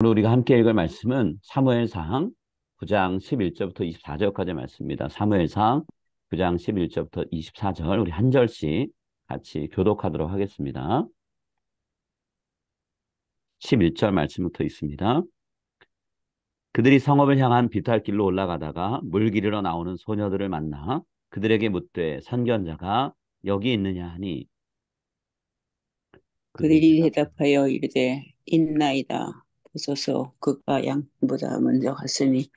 오늘 우리가 함께 읽을 말씀은 사무엘상 9장 11절부터 24절까지의 말씀입니다. 사무엘상 9장 11절부터 24절 우리 한 절씩 같이 교독하도록 하겠습니다. 11절 말씀부터 있습니다. 그들이 성읍을 향한 비탈길로 올라가다가 물 기르러 나오는 소녀들을 만나 그들에게 묻되 선견자가 여기 있느냐 하니 그들이 그들이 대답하여 이르되 있나이다. 보소서 그가 양보다 먼저 갔으니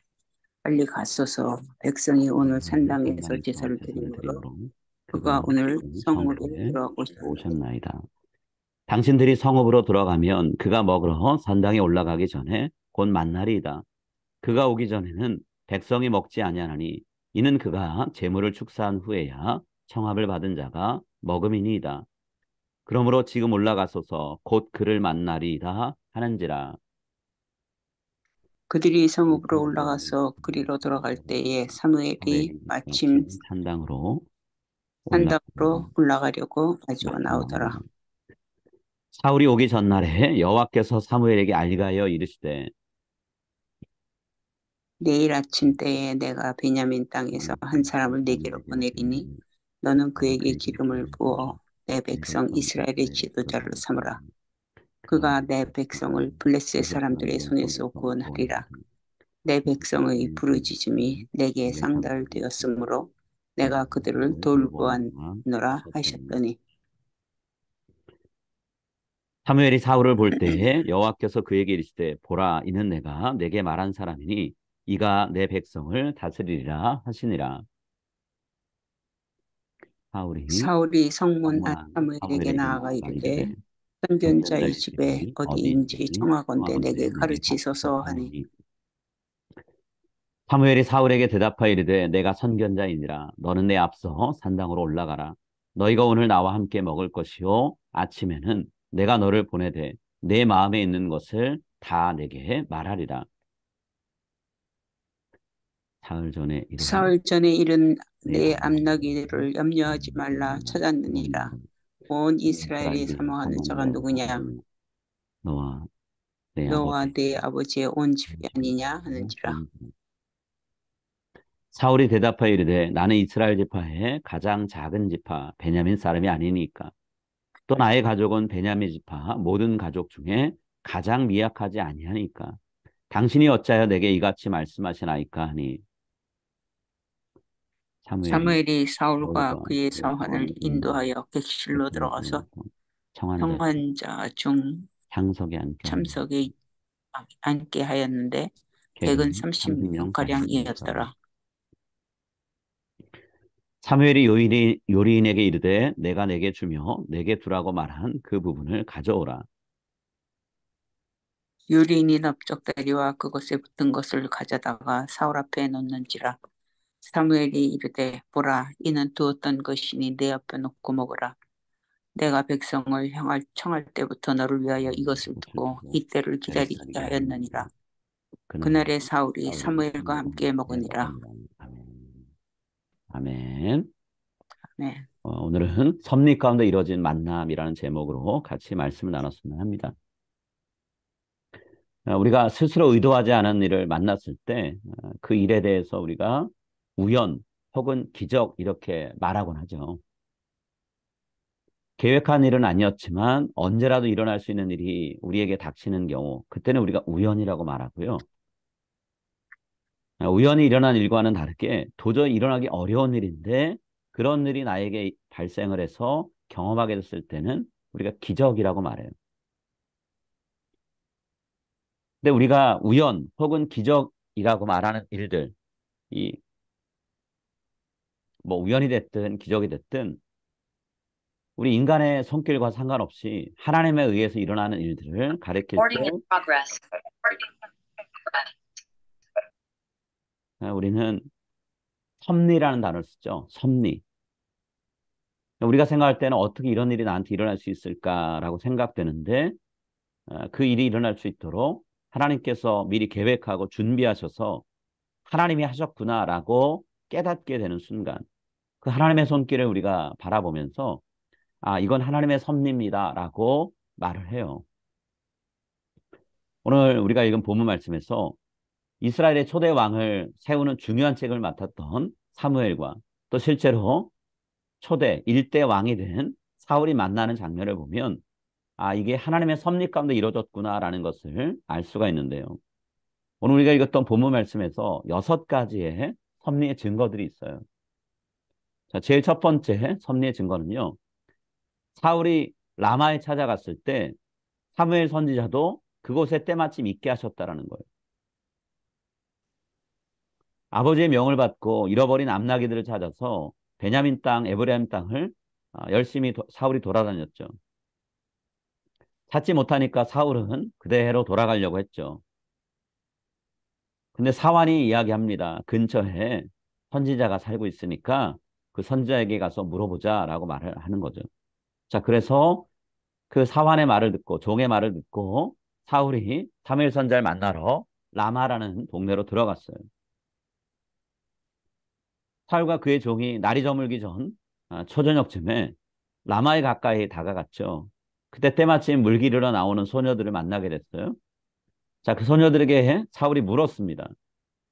빨리 가소서. 백성이 오늘 산당에서 제사를 드리므로 그가 오늘 성으로 성읍에 들어오셨나이다. 오셨나이다. 당신들이 성읍으로 돌아가면 그가 먹으러 산당에 올라가기 전에 곧 만날이다. 그가 오기 전에는 백성이 먹지 아니하나니 이는 그가 재물을 축사한 후에야 청합을 받은 자가 먹음이니이다. 그러므로 지금 올라가소서 곧 그를 만나리이다 하는지라. 그들이 성읍으로 올라가서 그리로 돌아갈 때에 사무엘이 마침 산당으로 산당으로 올라가려고 가지고 나오더라. 나오더라. 사울이 오기 전날에 여호와께서 사무엘에게 알리가여 이르시되 내일 아침 때에 내가 베냐민 땅에서 한 사람을 내게로 보내리니 너는 그에게 기름을 부어 내 백성 이스라엘의 지도자를 삼으라. 그가 내 백성을 블레셋 사람들의 손에서 구원하리라. 내 백성의 부르짖음이 내게 상달되었으므로 내가 그들을 돌보았노라 하셨더니 사무엘이 사울을 볼 때에 여호와께서 그에게 이르시되 보라 이는 내가 내게 말한 사람이니 이가 내 백성을 다스리리라 하시니라. 사울이 성문 안 사무엘에게 사무엘에게 나아가 나아가 이르되 이르되 선견자의 선지자의 집에 집이 어디인지 어디인지 청하건대 청하건대 내게 내게 가르치소서 하니 가르치소서. 사무엘이 사울에게 대답하여 이르되 내가 선견자이니라. 너는 내 앞서 산당으로 올라가라. 너희가 오늘 나와 함께 먹을 것이요 아침에는 내가 너를 보내되 내 마음에 있는 것을 다 내게 말하리라. 사흘 전에 일은 내 내 앞날을 앞나기를 염려하지 말라 찾았느니라. 온 이스라엘이 사모하는 자가 누구냐? 너와 내 너와 아버지 네 아버지의 온 집이 아니냐 하는지라. 사울이 대답하여 이르되 나는 이스라엘 지파의 가장 작은 지파 베냐민 사람이 아니니까 또 나의 가족은 베냐민 지파 모든 가족 중에 가장 미약하지 아니하니까 당신이 어찌하여 내게 이같이 말씀하시나이까 하니 사무엘이 사무엘이 사울과 사울과 그의 그의 사환을 사원을 인도하여 객실로 들어가서 청한자 평환자 중 상석에 앉게 하니 참석에 앉게 하였는데 백은 객은 30명 가량이었더라. 30명가량이었더라. 사무엘이 요리인에게 이르되 내가 내게 주며 내게 두라고 말한 그 부분을 가져오라. 유리인이 넓적다리와 그것에 붙은 것을 가져다가 사울 앞에 놓는지라. 사무엘이 이르되 보라 이는 두었던 것이니 내 옆에 놓고 먹으라. 내가 백성을 향할 청할 때부터 너를 위하여 이것을 두고 이때를 기다리게 하였느니라. 그날에 사울이 사무엘과 함께 먹으니라. 아멘. 아멘. 네. 오늘은 섭리 가운데 이루어진 만남이라는 제목으로 같이 말씀을 나눴으면 합니다. 우리가 스스로 의도하지 않은 일을 만났을 때 그 일에 대해서 우리가 우연 혹은 기적 이렇게 말하곤 하죠. 계획한 일은 아니었지만 언제라도 일어날 수 있는 일이 우리에게 닥치는 경우 그때는 우리가 우연이라고 말하고요. 우연히 일어난 일과는 다르게 도저히 일어나기 어려운 일인데 그런 일이 나에게 발생을 해서 경험하게 됐을 때는 우리가 기적이라고 말해요. 근데 우리가 우연 혹은 기적이라고 말하는 일들, 이 뭐 우연이 됐든 기적이 됐든 우리 인간의 손길과 상관없이 하나님에 의해서 일어나는 일들을 가리킬 때 우리는 섭리라는 단어를 쓰죠. 섭리. 우리가 생각할 때는 어떻게 이런 일이 나한테 일어날 수 있을까라고 생각되는데 그 일이 일어날 수 있도록 하나님께서 미리 계획하고 준비하셔서 하나님이 하셨구나라고 깨닫게 되는 순간 그 하나님의 손길을 우리가 바라보면서 아, 이건 하나님의 섭리입니다라고 말을 해요. 오늘 우리가 읽은 본문 말씀에서 이스라엘의 초대 왕을 세우는 중요한 책을 맡았던 사무엘과 또 실제로 초대 1대 왕이 된 사울이 만나는 장면을 보면 아, 이게 하나님의 섭리 가운데 이루어졌구나라는 것을 알 수가 있는데요. 오늘 우리가 읽었던 본문 말씀에서 6가지의 섭리의 증거들이 있어요. 자, 제일 첫 번째 섭리의 증거는요. 사울이 라마에 찾아갔을 때 사무엘 선지자도 그곳에 때마침 있게 하셨다라는 거예요. 아버지의 명을 받고 잃어버린 암나기들을 찾아서 베냐민 땅, 에브라임 땅을 열심히 사울이 돌아다녔죠. 찾지 못하니까 사울은 그대로 돌아가려고 했죠. 근데 사환이 이야기합니다. 근처에 선지자가 살고 있으니까 그 선지자에게 가서 물어보자라고 말을 하는 거죠. 자, 그래서 그 사환의 말을 듣고 종의 말을 듣고 사울이 사무엘 선지자를 만나러 라마라는 동네로 들어갔어요. 사울과 그의 종이 날이 저물기 전 초저녁쯤에 라마에 가까이 다가갔죠. 그때 때마침 물기르러 나오는 소녀들을 만나게 됐어요. 자, 그 소녀들에게 사울이 물었습니다.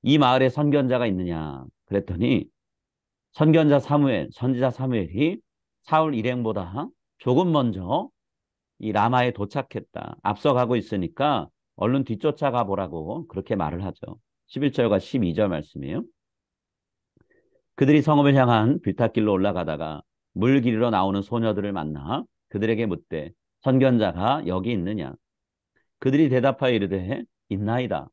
이 마을에 선견자가 있느냐? 그랬더니 선견자 사무엘, 선지자 사무엘이 사울 일행보다 조금 먼저 이 라마에 도착했다. 앞서가고 있으니까 얼른 뒤쫓아가 보라고 그렇게 말을 하죠. 11절과 12절 말씀이에요. 그들이 성읍을 향한 비탈길로 올라가다가 물 기르러 나오는 소녀들을 만나 그들에게 묻되 선견자가 여기 있느냐? 그들이 대답하여 이르되 있나이다.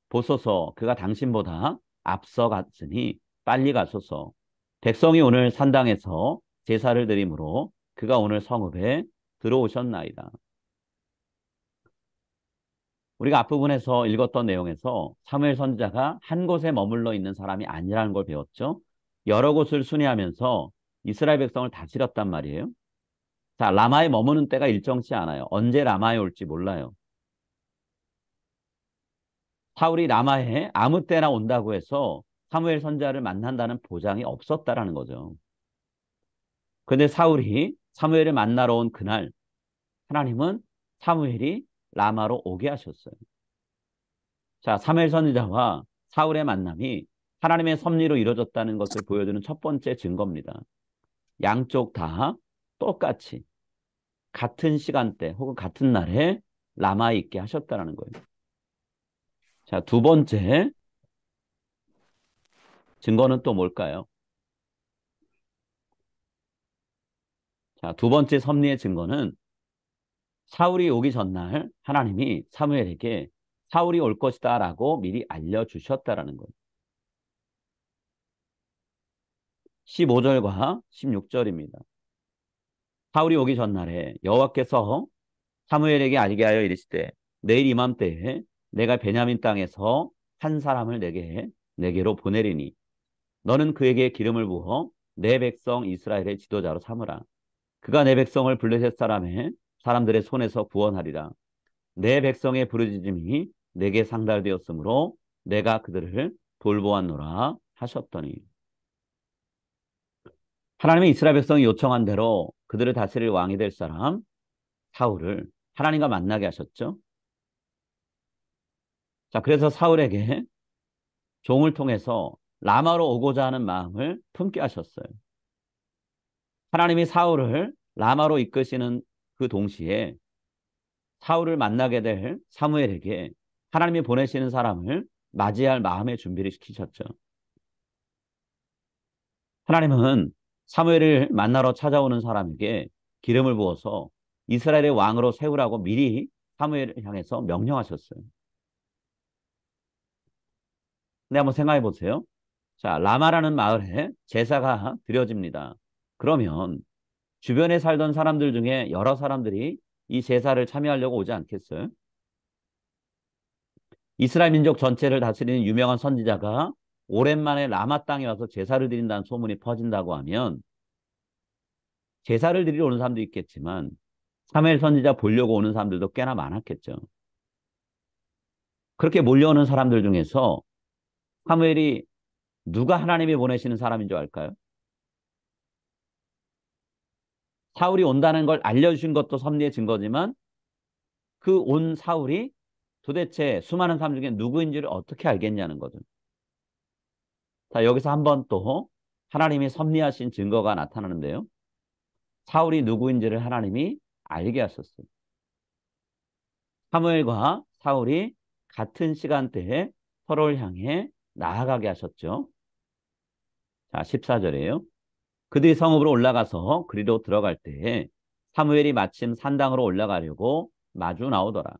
보소서 그가 당신보다 앞서 갔으니 빨리 가소서. 백성이 오늘 산당에서 제사를 드리므로 그가 오늘 성읍에 들어오셨나이다. 우리가 앞부분에서 읽었던 내용에서 사무엘 선지자가 한 곳에 머물러 있는 사람이 아니라는 걸 배웠죠. 여러 곳을 순회하면서 이스라엘 백성을 다스렸단 말이에요. 자, 라마에 머무는 때가 일정치 않아요. 언제 라마에 올지 몰라요. 사울이 라마에 아무 때나 온다고 해서 사무엘 선지자를 만난다는 보장이 없었다라는 거죠. 그런데 사울이 사무엘을 만나러 온 그날 하나님은 사무엘이 라마로 오게 하셨어요. 자, 사무엘 선지자와 사울의 만남이 하나님의 섭리로 이루어졌다는 것을 보여주는 첫 번째 증거입니다. 양쪽 다 똑같이 같은 시간대 혹은 같은 날에 라마에 있게 하셨다는 거예요. 자, 두 번째 증거는 또 뭘까요? 자, 두 번째 섭리의 증거는 사울이 오기 전날 하나님이 사무엘에게 사울이 올 것이다 라고 미리 알려주셨다라는 거예요. 15절과 16절입니다. 사울이 오기 전날에 여호와께서 사무엘에게 알게 하여 이르시되 내일 이맘때에 내가 베냐민 땅에서 한 사람을 내게로 보내리니 너는 그에게 기름을 부어 내 백성 이스라엘의 지도자로 삼으라. 그가 내 백성을 블레셋 사람들의 손에서 구원하리라. 내 백성의 부르짖음이 내게 상달되었으므로 내가 그들을 돌보았노라 하셨더니 하나님의 이스라엘 백성이 요청한 대로 그들을 다스릴 왕이 될 사람 사울을 하나님과 만나게 하셨죠. 자, 그래서 사울에게 종을 통해서 라마로 오고자 하는 마음을 품게 하셨어요. 하나님이 사울을 라마로 이끄시는 그 동시에 사울을 만나게 될 사무엘에게 하나님이 보내시는 사람을 맞이할 마음의 준비를 시키셨죠. 하나님은 사무엘을 만나러 찾아오는 사람에게 기름을 부어서 이스라엘의 왕으로 세우라고 미리 사무엘을 향해서 명령하셨어요. 근데 한번 생각해 보세요. 자, 라마라는 마을에 제사가 드려집니다. 그러면 주변에 살던 사람들 중에 여러 사람들이 이 제사를 참여하려고 오지 않겠어요? 이스라엘 민족 전체를 다스리는 유명한 선지자가 오랜만에 라마 땅에 와서 제사를 드린다는 소문이 퍼진다고 하면 제사를 드리러 오는 사람도 있겠지만 사무엘 선지자 보려고 오는 사람들도 꽤나 많았겠죠. 그렇게 몰려오는 사람들 중에서 사무엘이 누가 하나님이 보내시는 사람인 줄 알까요? 사울이 온다는 걸 알려주신 것도 섭리의 증거지만 그 온 사울이 도대체 수많은 사람 중에 누구인지를 어떻게 알겠냐는 거죠. 자, 여기서 한번 또 하나님이 섭리하신 증거가 나타나는데요. 사울이 누구인지를 하나님이 알게 하셨어요. 사무엘과 사울이 같은 시간대에 서로를 향해 나아가게 하셨죠. 자, 14절이에요. 그들이 성읍으로 올라가서 그리로 들어갈 때에 사무엘이 마침 산당으로 올라가려고 마주 나오더라.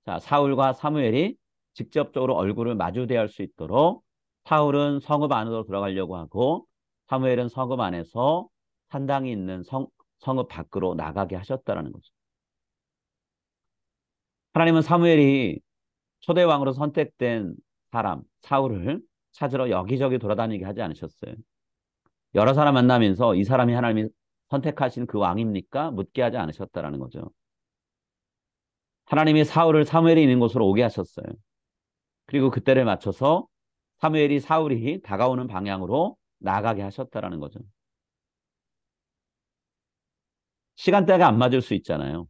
자, 사울과 사무엘이 직접적으로 얼굴을 마주 대할 수 있도록 사울은 성읍 안으로 들어가려고 하고 사무엘은 성읍 안에서 산당이 있는 성읍 밖으로 나가게 하셨다라는 거죠. 하나님은 사무엘이 초대 왕으로 선택된 사람, 사울을 찾으러 여기저기 돌아다니게 하지 않으셨어요. 여러 사람 만나면서 이 사람이 하나님이 선택하신 그 왕입니까? 묻게 하지 않으셨다라는 거죠. 하나님이 사울을 사무엘이 있는 곳으로 오게 하셨어요. 그리고 그때를 맞춰서 사무엘이 사울이 다가오는 방향으로 나가게 하셨다라는 거죠. 시간대가 안 맞을 수 있잖아요.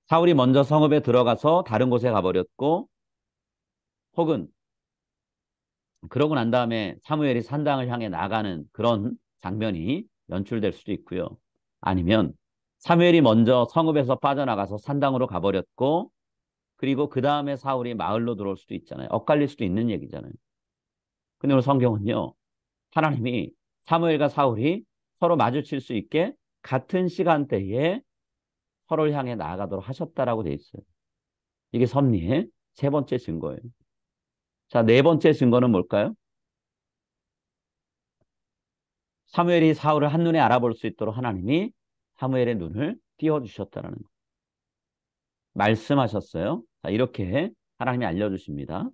사울이 먼저 성읍에 들어가서 다른 곳에 가버렸고 혹은 그러고 난 다음에 사무엘이 산당을 향해 나가는 그런 장면이 연출될 수도 있고요. 아니면 사무엘이 먼저 성읍에서 빠져나가서 산당으로 가버렸고 그리고 그 다음에 사울이 마을로 들어올 수도 있잖아요. 엇갈릴 수도 있는 얘기잖아요. 근데 오늘 성경은요. 하나님이 사무엘과 사울이 서로 마주칠 수 있게 같은 시간대에 서로를 향해 나아가도록 하셨다라고 돼 있어요. 이게 섭리의 세 번째 증거예요. 자, 네 번째 증거는 뭘까요? 사무엘이 사울을 한눈에 알아볼 수 있도록 하나님이 사무엘의 눈을 띄워주셨다는 거. 말씀하셨어요. 자, 이렇게 하나님이 알려주십니다.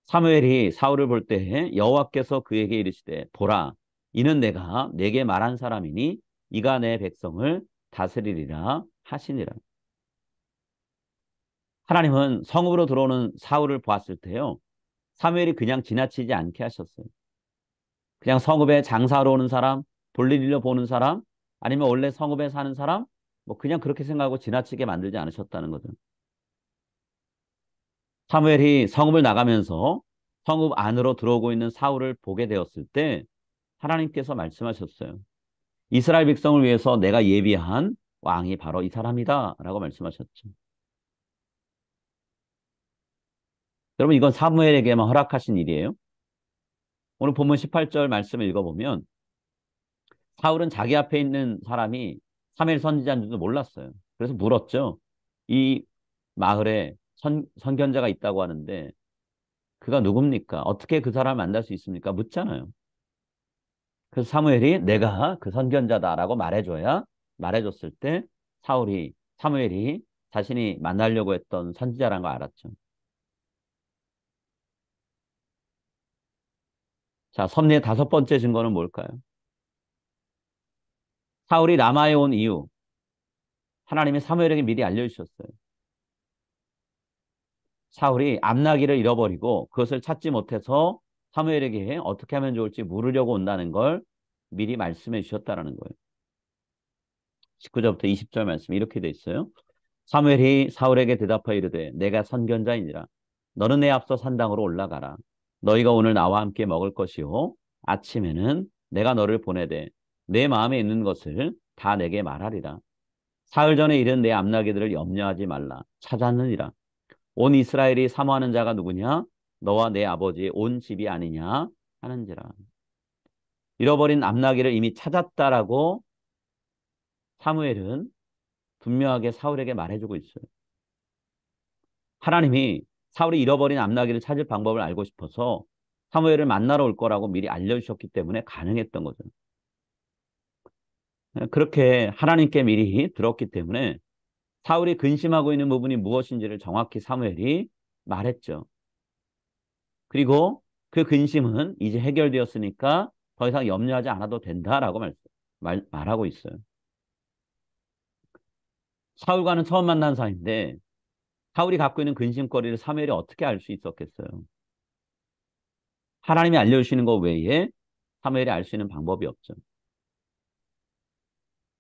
사무엘이 사울을 볼 때 여호와께서 그에게 이르시되 보라 이는 내가 내게 말한 사람이니 이가 내 백성을 다스리리라 하시니라. 하나님은 성읍으로 들어오는 사울을 보았을 때요. 사무엘이 그냥 지나치지 않게 하셨어요. 그냥 성읍에 장사하러 오는 사람, 볼일 일로 보는 사람, 아니면 원래 성읍에 사는 사람, 뭐 그냥 그렇게 생각하고 지나치게 만들지 않으셨다는 거죠. 사무엘이 성읍을 나가면서 성읍 안으로 들어오고 있는 사울을 보게 되었을 때 하나님께서 말씀하셨어요. 이스라엘 백성을 위해서 내가 예비한 왕이 바로 이 사람이다 라고 말씀하셨죠. 여러분 이건 사무엘에게만 허락하신 일이에요. 오늘 본문 18절 말씀을 읽어보면 사울은 자기 앞에 있는 사람이 사무엘 선지자인 줄도 몰랐어요. 그래서 물었죠. 이 마을에 선견자가 있다고 하는데 그가 누굽니까? 어떻게 그 사람을 만날 수 있습니까? 묻잖아요. 그래서 사무엘이 내가 그 선견자다라고 말해줬을 때 사무엘이 자신이 만나려고 했던 선지자라는 걸 알았죠. 자, 섭리의 다섯 번째 증거는 뭘까요? 사울이 라마에 온 이유, 하나님이 사무엘에게 미리 알려주셨어요. 사울이 암나기를 잃어버리고 그것을 찾지 못해서 사무엘에게 어떻게 하면 좋을지 물으려고 온다는 걸 미리 말씀해 주셨다는 거예요. 19절부터 20절 말씀 이렇게 돼 있어요. 사무엘이 사울에게 대답하여 이르되 내가 선견자이니라. 너는 내 앞서 산당으로 올라가라. 너희가 오늘 나와 함께 먹을 것이요. 아침에는 내가 너를 보내되 내 마음에 있는 것을 다 내게 말하리라. 사흘 전에 이른 내 암나기들을 염려하지 말라. 찾았느니라. 온 이스라엘이 사모하는 자가 누구냐? 너와 내 아버지의 온 집이 아니냐? 하는지라. 잃어버린 암나기를 이미 찾았다라고 사무엘은 분명하게 사울에게 말해주고 있어요. 하나님이 사울이 잃어버린 암나기를 찾을 방법을 알고 싶어서 사무엘을 만나러 올 거라고 미리 알려주셨기 때문에 가능했던 거죠. 그렇게 하나님께 미리 들었기 때문에 사울이 근심하고 있는 부분이 무엇인지를 정확히 사무엘이 말했죠. 그리고 그 근심은 이제 해결되었으니까 더 이상 염려하지 않아도 된다라고 말하고 있어요. 사울과는 처음 만난 사이인데 사울이 갖고 있는 근심거리를 사무엘이 어떻게 알 수 있었겠어요? 하나님이 알려주시는 것 외에 사무엘이 알 수 있는 방법이 없죠.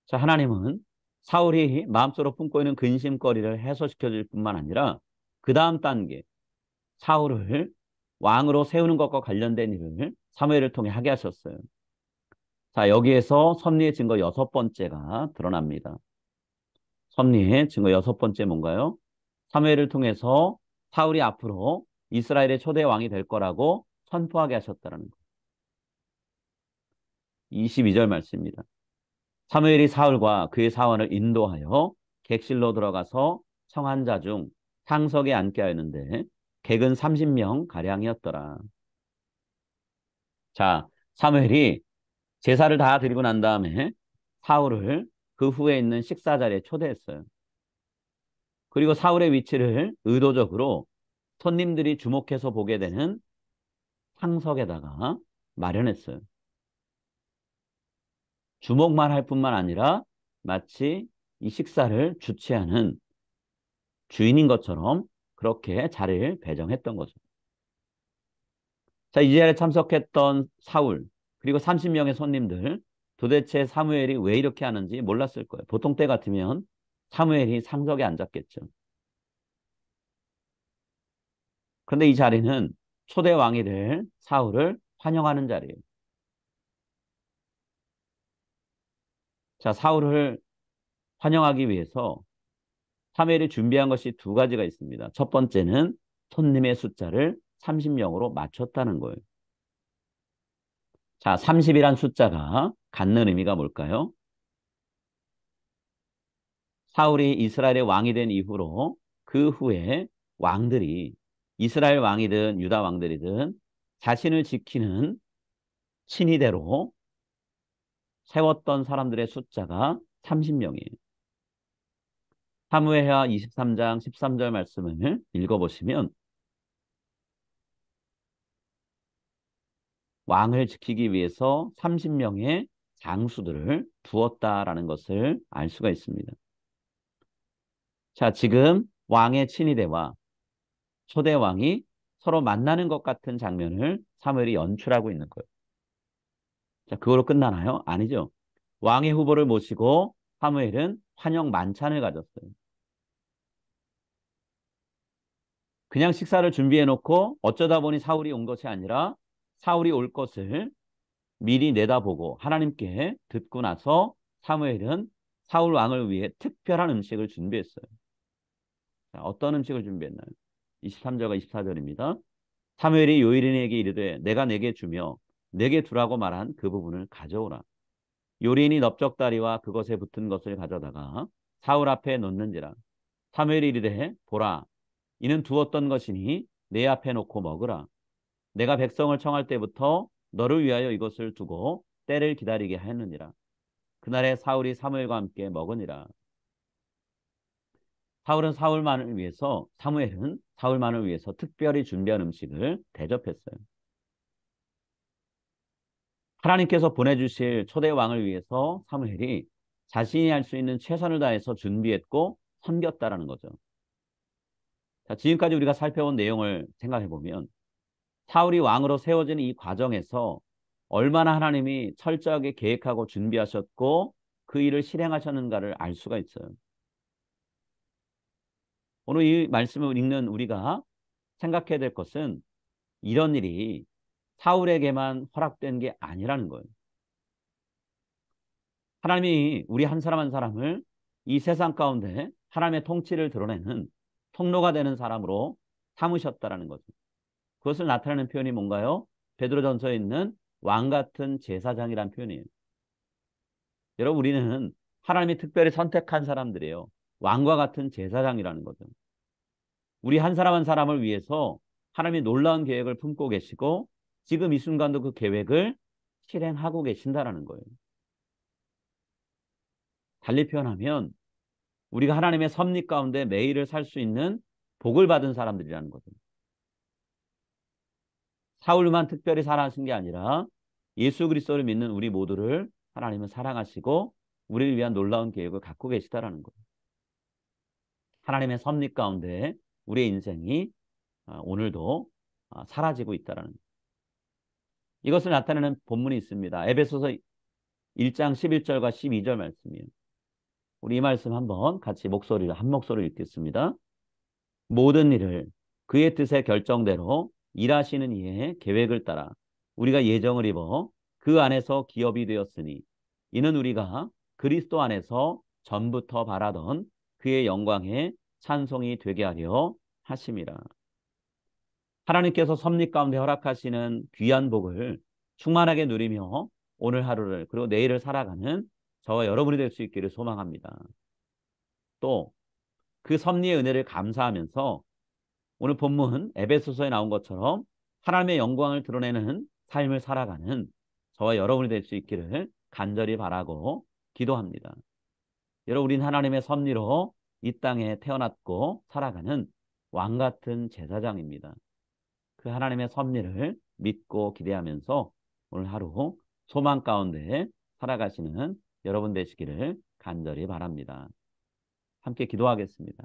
자, 하나님은 사울이 마음속으로 품고 있는 근심거리를 해소시켜 줄 뿐만 아니라 그 다음 단계, 사울을 왕으로 세우는 것과 관련된 일을 사무엘을 통해 하게 하셨어요. 자, 여기에서 섭리의 증거 여섯 번째가 드러납니다. 섭리의 증거 여섯 번째 뭔가요? 사무엘을 통해서 사울이 앞으로 이스라엘의 초대 왕이 될 거라고 선포하게 하셨다는 거. 22절 말씀입니다. 사무엘이 사울과 그의 사원을 인도하여 객실로 들어가서 청한 자 중 상석에 앉게 하였는데 객은 30명 가량이었더라. 자, 사무엘이 제사를 다 드리고 난 다음에 사울을 그 후에 있는 식사 자리에 초대했어요. 그리고 사울의 위치를 의도적으로 손님들이 주목해서 보게 되는 상석에다가 마련했어요. 주목만 할 뿐만 아니라 마치 이 식사를 주최하는 주인인 것처럼 그렇게 자리를 배정했던 거죠. 자, 이 자리에 참석했던 사울 그리고 30명의 손님들 도대체 사무엘이 왜 이렇게 하는지 몰랐을 거예요. 보통 때 같으면 사무엘이 상석에 앉았겠죠. 그런데 이 자리는 초대 왕이 될 사울을 환영하는 자리예요. 자, 사울을 환영하기 위해서 사무엘이 준비한 것이 두 가지가 있습니다. 첫 번째는 손님의 숫자를 30명으로 맞췄다는 거예요. 자, 30이란 숫자가 갖는 의미가 뭘까요? 사울이 이스라엘의 왕이 된 이후로 그 후에 왕들이 이스라엘 왕이든 유다 왕들이든 자신을 지키는 친위대로 세웠던 사람들의 숫자가 30명이에요. 사무엘하 23장 13절 말씀을 읽어보시면 왕을 지키기 위해서 30명의 장수들을 두었다라는 것을 알 수가 있습니다. 자, 지금 왕의 친위대와 초대 왕이 서로 만나는 것 같은 장면을 사무엘이 연출하고 있는 거예요. 자, 그거로 끝나나요? 아니죠. 왕의 후보를 모시고 사무엘은 환영 만찬을 가졌어요. 그냥 식사를 준비해 놓고 어쩌다 보니 사울이 온 것이 아니라 사울이 올 것을 미리 내다보고 하나님께 듣고 나서 사무엘은 사울 왕을 위해 특별한 음식을 준비했어요. 자, 어떤 음식을 준비했나요? 23절과 24절입니다. 사무엘이 요리인에게 이르되 내가 내게 주며 내게 두라고 말한 그 부분을 가져오라. 요리인이 넓적다리와 그것에 붙은 것을 가져다가 사울 앞에 놓는지라. 사무엘이 이르되 보라 이는 두었던 것이니 내 앞에 놓고 먹으라. 내가 백성을 청할 때부터 너를 위하여 이것을 두고 때를 기다리게 하였느니라. 그날에 사울이 사무엘과 함께 먹으니라. 사무엘은 사울만을 위해서 특별히 준비한 음식을 대접했어요. 하나님께서 보내주실 초대 왕을 위해서 사무엘이 자신이 할 수 있는 최선을 다해서 준비했고 섬겼다라는 거죠. 자, 지금까지 우리가 살펴본 내용을 생각해 보면 사울이 왕으로 세워지는 이 과정에서 얼마나 하나님이 철저하게 계획하고 준비하셨고 그 일을 실행하셨는가를 알 수가 있어요. 오늘 이 말씀을 읽는 우리가 생각해야 될 것은 이런 일이 사울에게만 허락된 게 아니라는 거예요. 하나님이 우리 한 사람 한 사람을 이 세상 가운데 하나님의 통치를 드러내는 통로가 되는 사람으로 삼으셨다라는 거죠. 그것을 나타내는 표현이 뭔가요? 베드로전서에 있는 왕 같은 제사장이라는 표현이에요. 여러분 우리는 하나님이 특별히 선택한 사람들이에요. 왕과 같은 제사장이라는 거죠. 우리 한 사람 한 사람을 위해서 하나님이 놀라운 계획을 품고 계시고 지금 이 순간도 그 계획을 실행하고 계신다라는 거예요. 달리 표현하면 우리가 하나님의 섭리 가운데 매일을 살 수 있는 복을 받은 사람들이라는 거죠. 사울만 특별히 사랑하신 게 아니라 예수 그리스도를 믿는 우리 모두를 하나님은 사랑하시고 우리를 위한 놀라운 계획을 갖고 계시다라는 거예요. 하나님의 섭리 가운데 우리의 인생이 오늘도 사라지고 있다라는 거예요. 이것을 나타내는 본문이 있습니다. 에베소서 1장 11절과 12절 말씀이에요. 우리 이 말씀 한번 같이 한 목소리로 읽겠습니다. 모든 일을 그의 뜻의 결정대로 일하시는 이의 계획을 따라 우리가 예정을 입어 그 안에서 기업이 되었으니 이는 우리가 그리스도 안에서 전부터 바라던 그의 영광의 찬송이 되게 하려 하심이라. 하나님께서 섭리 가운데 허락하시는 귀한 복을 충만하게 누리며 오늘 하루를 그리고 내일을 살아가는 저와 여러분이 될 수 있기를 소망합니다. 또 그 섭리의 은혜를 감사하면서 오늘 본문 에베소서에 나온 것처럼 하나님의 영광을 드러내는 삶을 살아가는 저와 여러분이 될 수 있기를 간절히 바라고 기도합니다. 여러분, 우린 하나님의 섭리로 이 땅에 태어났고 살아가는 왕 같은 제사장입니다. 그 하나님의 섭리를 믿고 기대하면서 오늘 하루 소망 가운데 살아가시는 여러분 되시기를 간절히 바랍니다. 함께 기도하겠습니다.